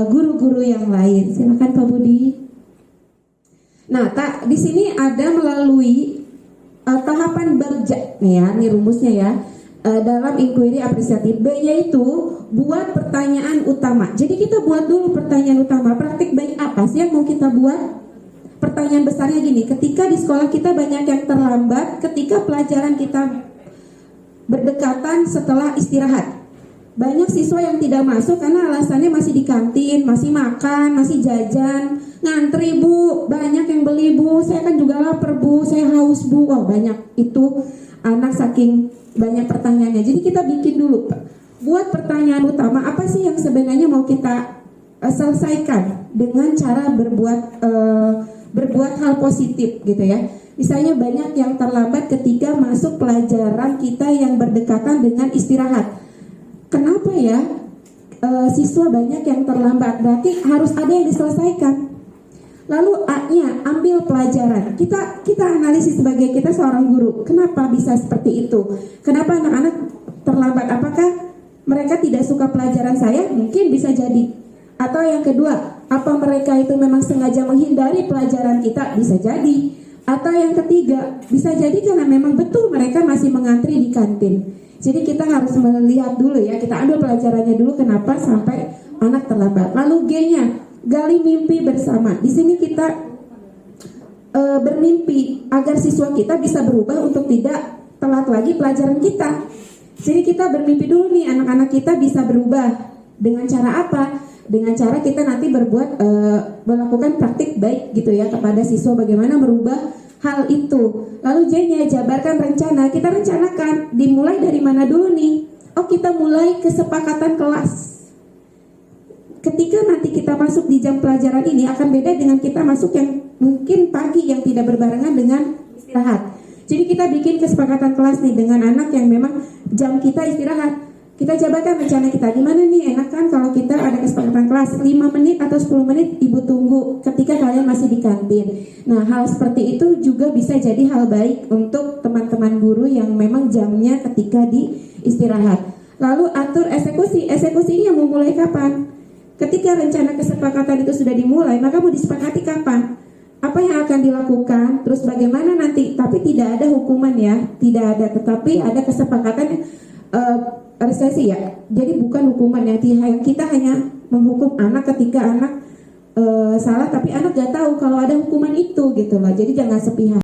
guru-guru yang lain. Silakan Pak Budi. Nah, di sini ada melalui tahapan berja nih ya, ini rumusnya ya. Dalam inquiry apresiatif B-nya itu buat pertanyaan utama. Jadi kita buat dulu pertanyaan utama. Praktik baik apa sih yang mau kita buat? Pertanyaan besarnya gini, ketika di sekolah kita banyak yang terlambat, ketika pelajaran kita berdekatan setelah istirahat. Banyak siswa yang tidak masuk karena alasannya masih di kantin, masih makan, masih jajan, ngantri bu, banyak yang beli bu, saya kan juga lapar bu, saya haus bu, wah banyak itu anak saking banyak pertanyaannya. Jadi kita bikin dulu, buat pertanyaan utama apa sih yang sebenarnya mau kita selesaikan dengan cara berbuat hal positif gitu ya. Misalnya banyak yang terlambat ketika masuk pelajaran kita yang berdekatan dengan istirahat. Kenapa ya siswa banyak yang terlambat? Berarti harus ada yang diselesaikan. Lalu A-nya ambil pelajaran. Kita analisis sebagai kita seorang guru. Kenapa bisa seperti itu? Kenapa anak-anak terlambat? Apakah mereka tidak suka pelajaran saya? Mungkin bisa jadi. Atau yang kedua, apa mereka itu memang sengaja menghindari pelajaran kita? Bisa jadi. Atau yang ketiga, bisa jadi karena memang betul mereka masih mengantri di kantin. Jadi kita harus melihat dulu ya, kita ambil pelajarannya dulu kenapa sampai anak terlambat. Lalu G-nya, gali mimpi bersama. Di sini kita bermimpi agar siswa kita bisa berubah untuk tidak telat lagi pelajaran kita. Jadi kita bermimpi dulu nih, anak-anak kita bisa berubah. Dengan cara apa? Dengan cara kita nanti melakukan praktik baik gitu ya kepada siswa, bagaimana merubah hal itu. Lalu J-nya, jabarkan rencana. Kita rencanakan dimulai dari mana dulu nih? Oh, kita mulai kesepakatan kelas. Ketika nanti kita masuk di jam pelajaran ini akan beda dengan kita masuk yang mungkin pagi yang tidak berbarengan dengan istirahat. Jadi kita bikin kesepakatan kelas nih dengan anak yang memang jam kita istirahat. Kita jabarkan rencana kita, gimana nih enak kan kalau kita ada kesepakatan kelas 5 menit atau 10 menit ibu tunggu ketika kalian masih di kantin. Nah, hal seperti itu juga bisa jadi hal baik untuk teman-teman guru yang memang jamnya ketika di istirahat. Lalu atur eksekusi. Eksekusi ini yang mau mulai kapan? Ketika rencana kesepakatan itu sudah dimulai, maka mau disepakati kapan? Apa yang akan dilakukan? Terus bagaimana nanti? Tapi tidak ada hukuman ya, tidak ada, tetapi ada kesepakatan resesi ya. Jadi bukan hukuman yang kita hanya menghukum anak ketika anak salah, tapi anak gak tahu kalau ada hukuman itu gitu loh. Jadi jangan sepihak.